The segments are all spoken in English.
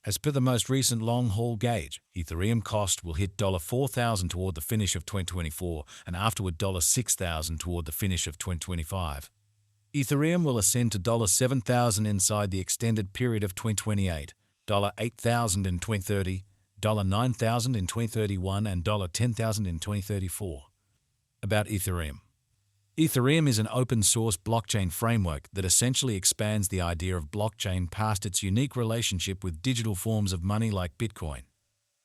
As per the most recent long-haul gauge, Ethereum cost will hit $4,000 toward the finish of 2024 and afterward $6,000 toward the finish of 2025. Ethereum will ascend to $7,000 inside the extended period of 2028, $8,000 in 2030, $9,000 in 2031, and $10,000 in 2034. About Ethereum. Ethereum is an open-source blockchain framework that essentially expands the idea of blockchain past its unique relationship with digital forms of money like Bitcoin.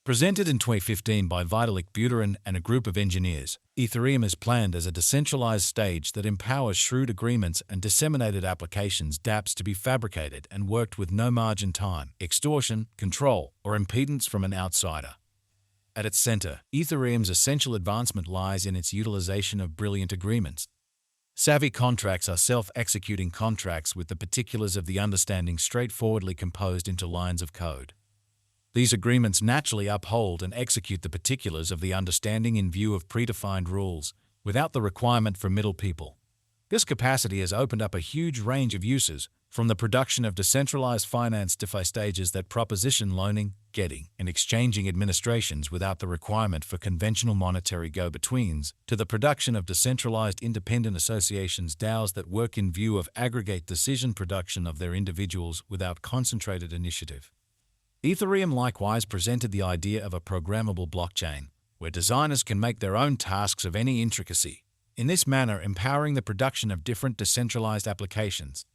Presented in 2015 by Vitalik Buterin and a group of engineers, Ethereum is planned as a decentralized stage that empowers shrewd agreements and disseminated applications dApps to be fabricated and worked with no margin time, extortion, control, or impedance from an outsider. At its center, Ethereum's essential advancement lies in its utilization of brilliant agreements. Savvy contracts are self-executing contracts with the particulars of the understanding straightforwardly composed into lines of code. These agreements naturally uphold and execute the particulars of the understanding in view of predefined rules, without the requirement for middle people. This capacity has opened up a huge range of uses, from the production of decentralized finance DeFi stages that proposition loaning, getting, and exchanging administrations without the requirement for conventional monetary go-betweens, to the production of decentralized independent associations DAOs that work in view of aggregate decision production of their individuals without concentrated initiative. Ethereum likewise presented the idea of a programmable blockchain, where designers can make their own tasks of any intricacy, in this manner empowering the production of different decentralized applications.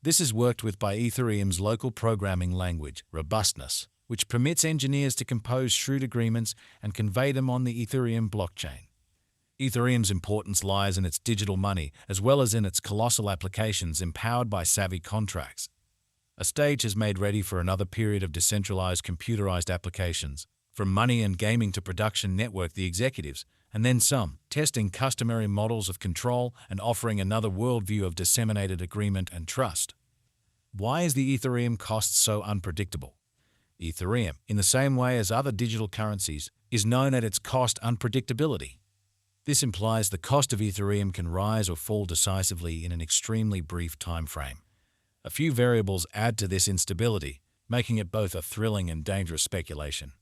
This is worked with by Ethereum's local programming language, robustness, which permits engineers to compose shrewd agreements and convey them on the Ethereum blockchain. Ethereum's importance lies in its digital money as well as in its colossal applications empowered by savvy contracts. A stage is made ready for another period of decentralized computerized applications, from money and gaming to production network the executives, and then some, testing customary models of control and offering another worldview of disseminated agreement and trust. Why is the Ethereum cost so unpredictable? Ethereum, in the same way as other digital currencies, is known at its cost unpredictability. This implies the cost of Ethereum can rise or fall decisively in an extremely brief time frame. A few variables add to this instability, making it both a thrilling and dangerous speculation.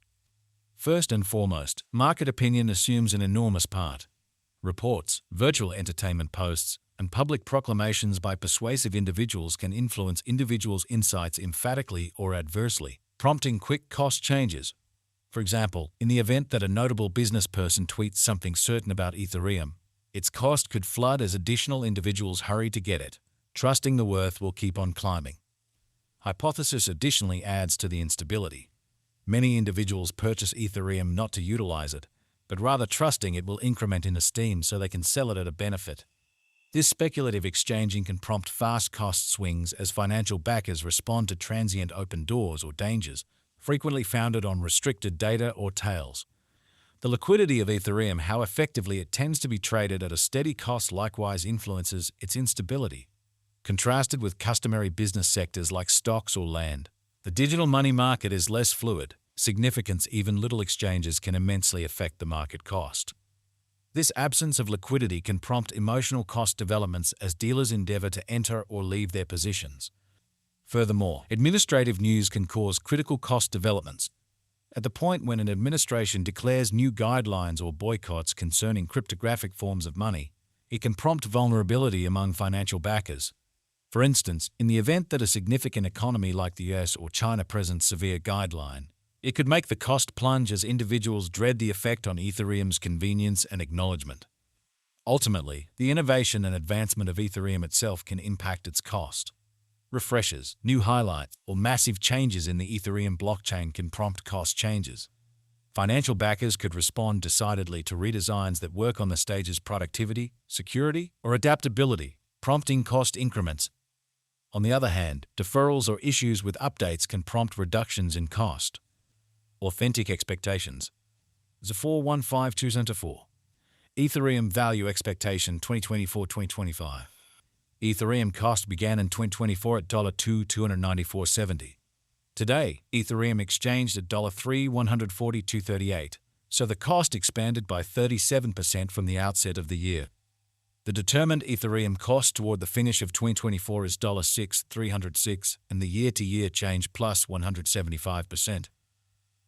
First and foremost, market opinion assumes an enormous part. Reports, virtual entertainment posts, and public proclamations by persuasive individuals can influence individuals' insights emphatically or adversely, prompting quick cost changes. For example, in the event that a notable business person tweets something certain about Ethereum, its cost could flood as additional individuals hurry to get it, trusting the worth will keep on climbing. Hypothesis additionally adds to the instability. Many individuals purchase Ethereum not to utilize it, but rather trusting it will increment in esteem so they can sell it at a benefit. This speculative exchanging can prompt fast cost swings as financial backers respond to transient open doors or dangers, frequently founded on restricted data or tails. The liquidity of Ethereum, how effectively it tends to be traded at a steady cost, likewise influences its instability. Contrasted with customary business sectors like stocks or land, the digital money market is less fluid. Significance, even little exchanges can immensely affect the market cost. This absence of liquidity can prompt emotional cost developments as dealers endeavor to enter or leave their positions. Furthermore, administrative news can cause critical cost developments. At the point when an administration declares new guidelines or boycotts concerning cryptographic forms of money, it can prompt vulnerability among financial backers. For instance, in the event that a significant economy like the US or China presents severe guideline, it could make the cost plunge as individuals dread the effect on Ethereum's convenience and acknowledgement. Ultimately, the innovation and advancement of Ethereum itself can impact its cost. Refreshes, new highlights, or massive changes in the Ethereum blockchain can prompt cost changes. Financial backers could respond decidedly to redesigns that work on the stage's productivity, security, or adaptability, prompting cost increments. On the other hand, deferrals or issues with updates can prompt reductions in cost. Authentic expectations. 415204. Ethereum value expectation 2024-2025. Ethereum cost began in 2024 at $2,294.70. Today, Ethereum exchanged at $3,142.38, so the cost expanded by 37% from the outset of the year. The determined Ethereum cost toward the finish of 2024 is $6,306 and the year-to-year change plus 175%.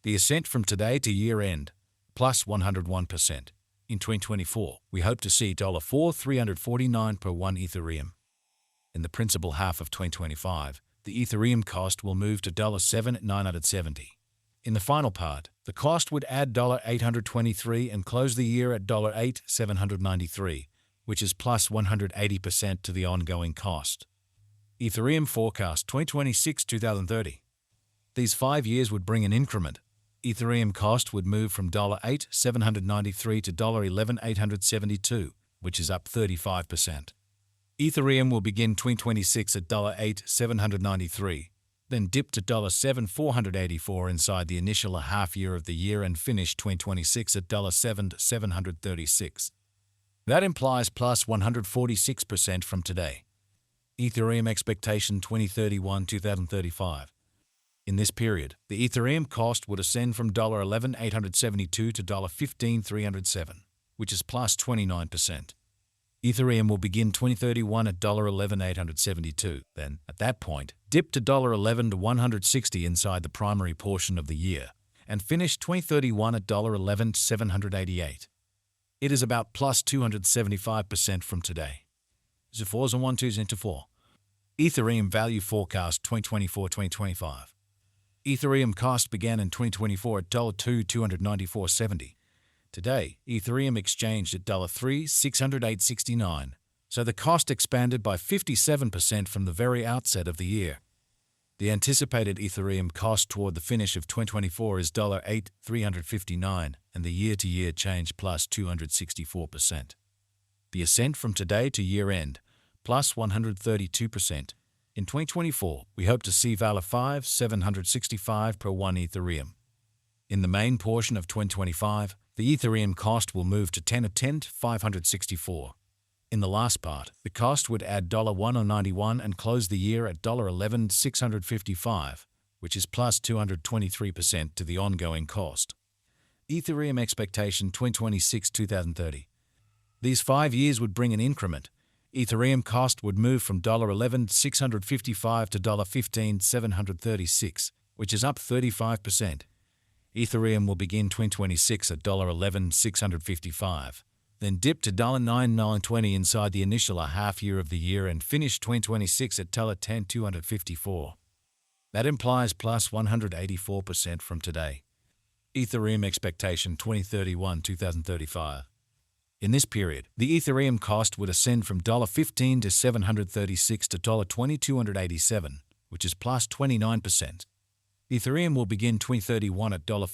The ascent from today to year-end plus 101%. In 2024, we hope to see $4,349 per 1 Ethereum. In the principal half of 2025, the Ethereum cost will move to $7,970. In the final part, the cost would add $823 and close the year at $8,793, which is plus 180% to the ongoing cost. Ethereum forecast 2026-2030. These 5 years would bring an increment. Ethereum cost would move from $8,793 to $11,872, which is up 35%. Ethereum will begin 2026 at $8,793, then dip to $7,484 inside the initial half year of the year and finish 2026 at $7,736. That implies plus 146% from today. Ethereum expectation 2031-2035. In this period, the Ethereum cost would ascend from $11,872 to $15,307, which is plus 29%. Ethereum will begin 2031 at $11,872, then, at that point, dip to $11 to $160 inside the primary portion of the year, and finish 2031 at $11,788. It is about plus 275% from today. The 4s and 1-2s into 4. Ethereum value forecast 2024-2025. Ethereum cost began in 2024 at $2,294.70. Today, Ethereum exchanged at $3,608.69, so the cost expanded by 57% from the very outset of the year. The anticipated Ethereum cost toward the finish of 2024 is $8,359, and the year-to-year change plus 264%. The ascent from today to year-end, plus 132%. In 2024, we hope to see value $5,765 per 1 Ethereum. In the main portion of 2025, the Ethereum cost will move to $10,564. In the last part, the cost would add $1,091 and close the year at $11,655, which is plus 223% to the ongoing cost. Ethereum expectation 2026-2030. These 5 years would bring an increment. Ethereum cost would move from $11,655 to $15,736, which is up 35%. Ethereum will begin 2026 at $11,655, then dip to $9,920 inside the initial half year of the year and finish 2026 at $10,254. That implies plus 184% from today. Ethereum expectation 2031-2035. In this period, the Ethereum cost would ascend from $15 to $736 to $2,287, which is plus 29%. Ethereum will begin 2031 at $15